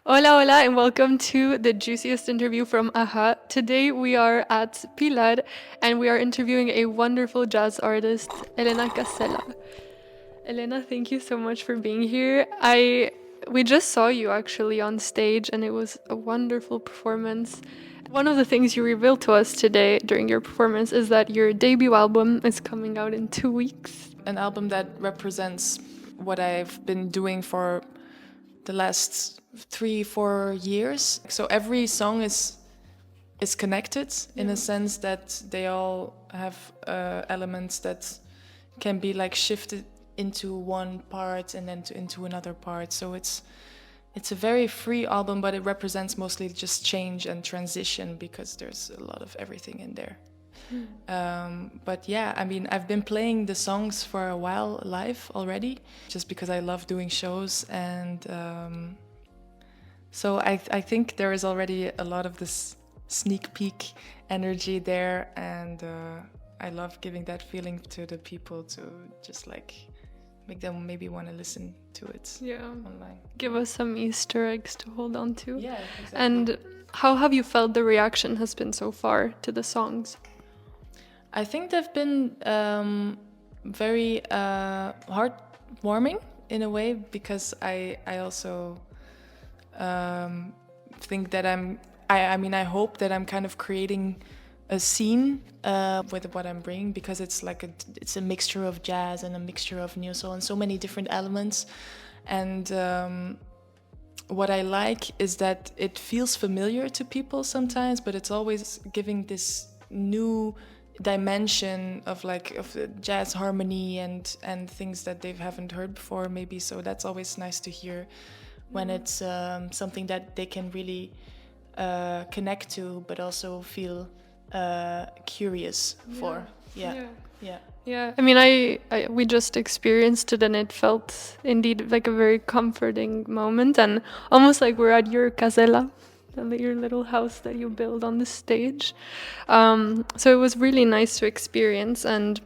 Hola, hola, and welcome to the juiciest interview from AHA. Today we are at Pilar and we are interviewing a wonderful jazz artist, Helena Casella. Helena, thank you so much for being here. We just saw you actually on stage and it was a wonderful performance. One of the things you revealed to us today during your performance is that your debut album is coming out in 2 weeks. An album that represents what I've been doing for the last 3-4 years. So every song is connected in a sense that they all have elements that can be like shifted into one part and then into another part. So it's a very free album, but it represents mostly just change and transition because there's a lot of everything in there. But yeah, I mean, I've been playing the songs for a while live already, just because I love doing shows, and so I think there is already a lot of this sneak peek energy there, and I love giving that feeling to the people to just like make them maybe want to listen to it online. Give us some Easter eggs to hold on to. Yeah, exactly. And how have you felt the reaction has been so far to the songs? I think they've been very heartwarming in a way, because I also think that I hope that I'm kind of creating a scene with what I'm bringing, because it's like it's a mixture of jazz and a mixture of neo soul and so many different elements. And what I like is that it feels familiar to people sometimes, but it's always giving this new dimension of the jazz harmony and things that they haven't heard before maybe. So that's always nice to hear when it's something that they can really connect to, but also feel curious for. Yeah, I mean, we just experienced it and it felt indeed like a very comforting moment, and almost like we're at your casella, your little house that you build on the stage. So it was really nice to experience. And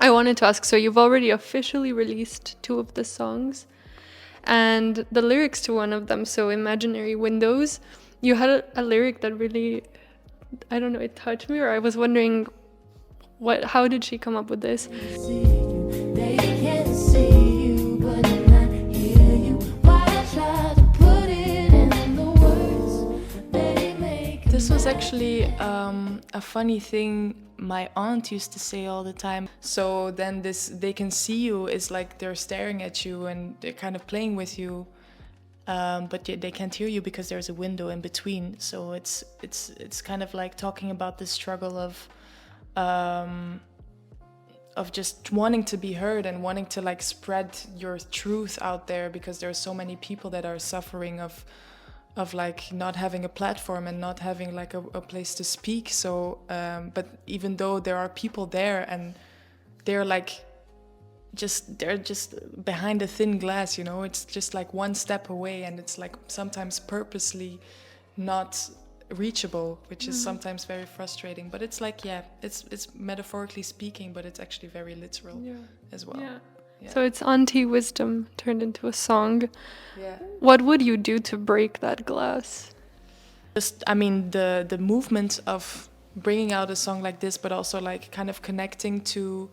I wanted to ask, so you've already officially released 2 of the songs and the lyrics to one of them, so Imaginary Windows, you had a lyric that really, I don't know, it touched me, or I was wondering how did she come up with this? They can't see you, but not hear you. Why I try to put it in the words they make. This was actually a funny thing my aunt used to say all the time. So then this "they can see you" is like they're staring at you and they're kind of playing with you, but they can't hear you because there's a window in between. So it's kind of like talking about the struggle of just wanting to be heard and wanting to like spread your truth out there, because there are so many people that are suffering of like not having a platform and not having like a place to speak. So but even though there are people there and they're just behind a thin glass, you know, it's just like one step away, and it's like sometimes purposely not reachable, which is sometimes very frustrating. But it's like, yeah, it's metaphorically speaking, but it's actually very literal as well. Yeah. So it's auntie wisdom turned into a song. Yeah. What would you do to break that glass? Just, I mean, the movement of bringing out a song like this, but also like kind of connecting to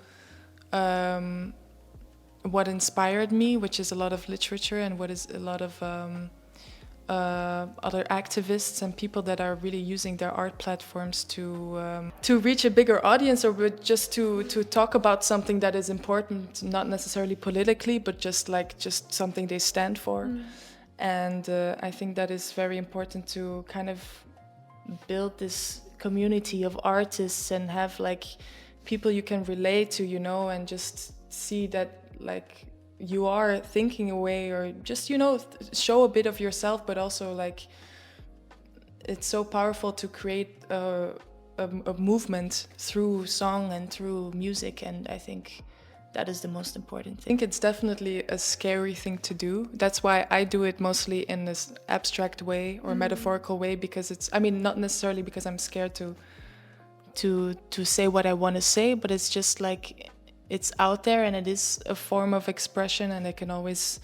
what inspired me, which is a lot of literature, and what is a lot of other activists and people that are really using their art platforms to reach a bigger audience, or just to talk about something that is important, not necessarily politically, but just something they stand for. And I think that is very important to kind of build this community of artists and have like people you can relate to, you know, and just see that like you are thinking away, or just, you know, show a bit of yourself, but also like it's so powerful to create a movement through song and through music. And I think that is the most important thing. I think it's definitely a scary thing to do. That's why I do it mostly in this abstract way or metaphorical way, because it's, I mean, not necessarily because I'm scared to say what I want to say, but it's just like it's out there and it is a form of expression, and it can always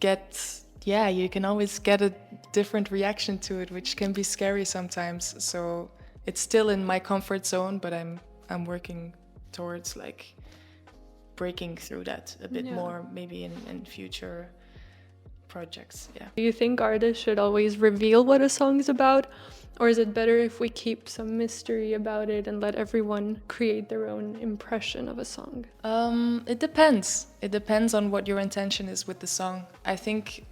get yeah, you can always get a different reaction to it, which can be scary sometimes. So it's still in my comfort zone, but I'm working towards like breaking through that a bit more, maybe in future projects. Yeah. Do you think artists should always reveal what a song is about? Or is it better if we keep some mystery about it and let everyone create their own impression of a song? It depends. It depends on what your intention is with the song. I think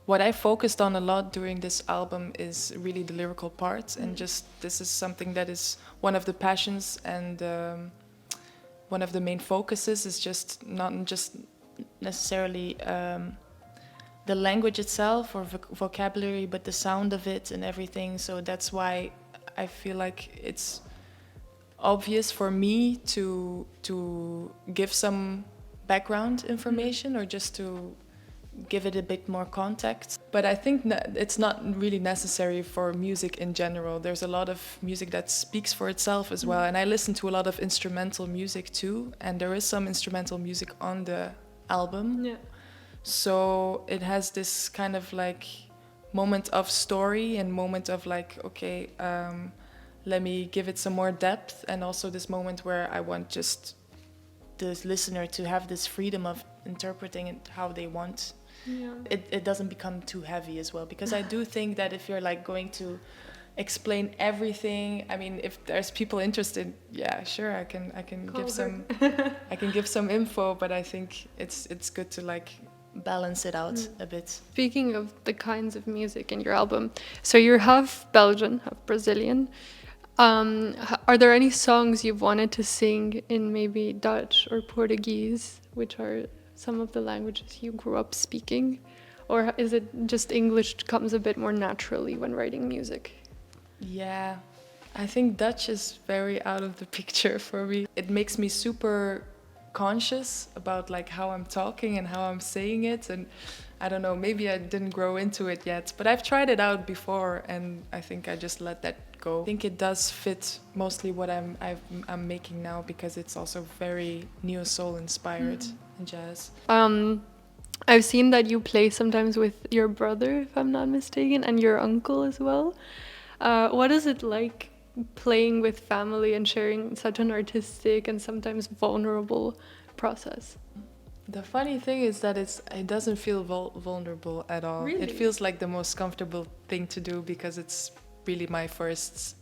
what I focused on a lot during this album is really the lyrical part, and just this is something that is one of the passions and one of the main focuses is just not just necessarily the language itself or vocabulary, but the sound of it and everything. So that's why I feel like it's obvious for me to give some background information or just to give it a bit more context. But I think it's not really necessary for music in general. There's a lot of music that speaks for itself as well. And I listen to a lot of instrumental music too. And there is some instrumental music on the album. Yeah. So it has this kind of like moment of story and moment of like, okay, let me give it some more depth. And also this moment where I want just the listener to have this freedom of interpreting it how they want. Yeah. It doesn't become too heavy as well, because I do think that if you're like going to explain everything, I mean, if there's people interested, yeah, sure, I can give some I can give some info, but I think it's good to like balance it out a bit. Speaking of the kinds of music in your album, so you're half Belgian, half Brazilian. Are there any songs you've wanted to sing in maybe Dutch or Portuguese, which are some of the languages you grew up speaking? Or is it just English comes a bit more naturally when writing music? Yeah, I think Dutch is very out of the picture for me. It makes me super conscious about like how I'm talking and how I'm saying it, and I don't know, maybe I didn't grow into it yet, but I've tried it out before and I think I just let that go. I think it does fit mostly what I'm making now, because it's also very neo soul inspired and jazz. I've seen that you play sometimes with your brother, if I'm not mistaken, and your uncle as well. What is it like playing with family and sharing such an artistic and sometimes vulnerable process? The funny thing is that it doesn't feel vulnerable at all. Really? It feels like the most comfortable thing to do, because it's really my first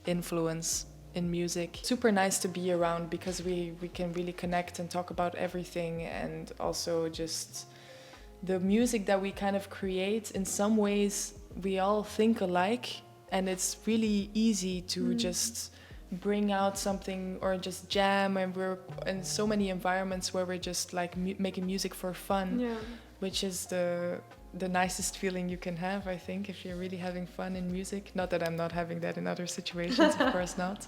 influence in music. Super nice to be around, because we can really connect and talk about everything, and also just the music that we kind of create. In some ways we all think alike, and it's really easy to just bring out something or just jam, and we're in so many environments where we're just like making music for fun, which is the nicest feeling you can have, I think, if you're really having fun in music. Not that I'm not having that in other situations, of course not,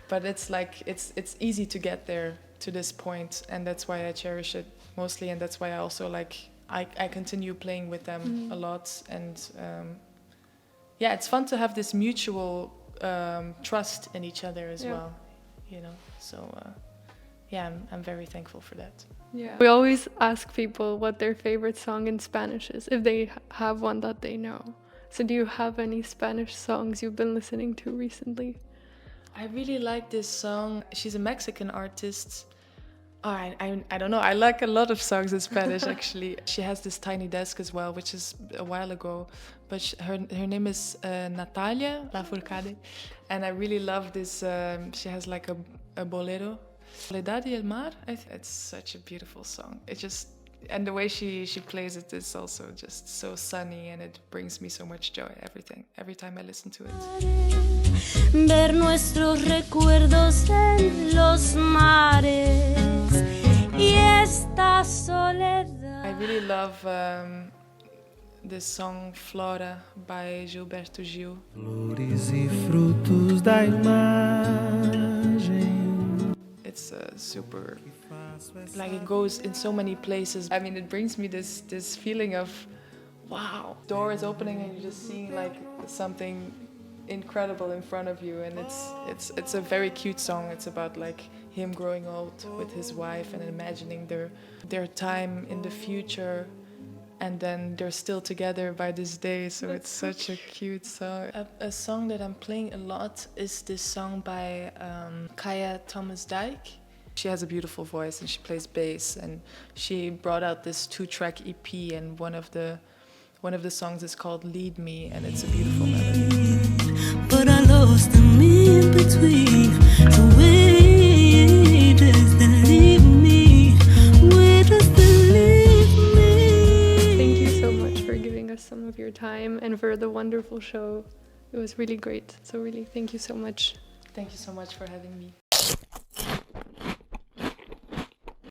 but it's like it's easy to get there to this point, and that's why I cherish it mostly, and that's why I also like I continue playing with them a lot, and yeah, it's fun to have this mutual trust in each other as well, you know. So yeah, I'm very thankful for that. Yeah. We always ask people what their favorite song in Spanish is, if they have one that they know. So do you have any Spanish songs you've been listening to recently? I really like this song. She's a Mexican artist. Oh, I don't know. I like a lot of songs in Spanish, actually. She has this Tiny Desk as well, which is a while ago. But her name is Natalia Lafourcade. And I really love this. She has like a bolero. Soledad y el Mar. It's such a beautiful song. It just, and the way she plays it is also just so sunny, and it brings me so much joy every time I listen to it. Ver nuestros recuerdos en los mares y esta soledad. I really love this song Flora by Gilberto Gil. Flores e frutos da imagem. It's super, like it goes in so many places. I mean, it brings me this feeling of, wow, door is opening and you're just seeing like something incredible in front of you, and it's a very cute song. It's about like him growing old with his wife and imagining their time in the future, and then they're still together by this day. So it's such a cute song. A song that I'm playing a lot is this song by Kaya Thomas Dyke. She has a beautiful voice and she plays bass, and she brought out this 2-track EP, and one of the songs is called Lead Me, and it's a beautiful melody. But I lost them in between. So where does that leave me? Where does that leave me? Thank you so much for giving us some of your time and for the wonderful show. It was really great. So really, thank you so much. Thank you so much for having me.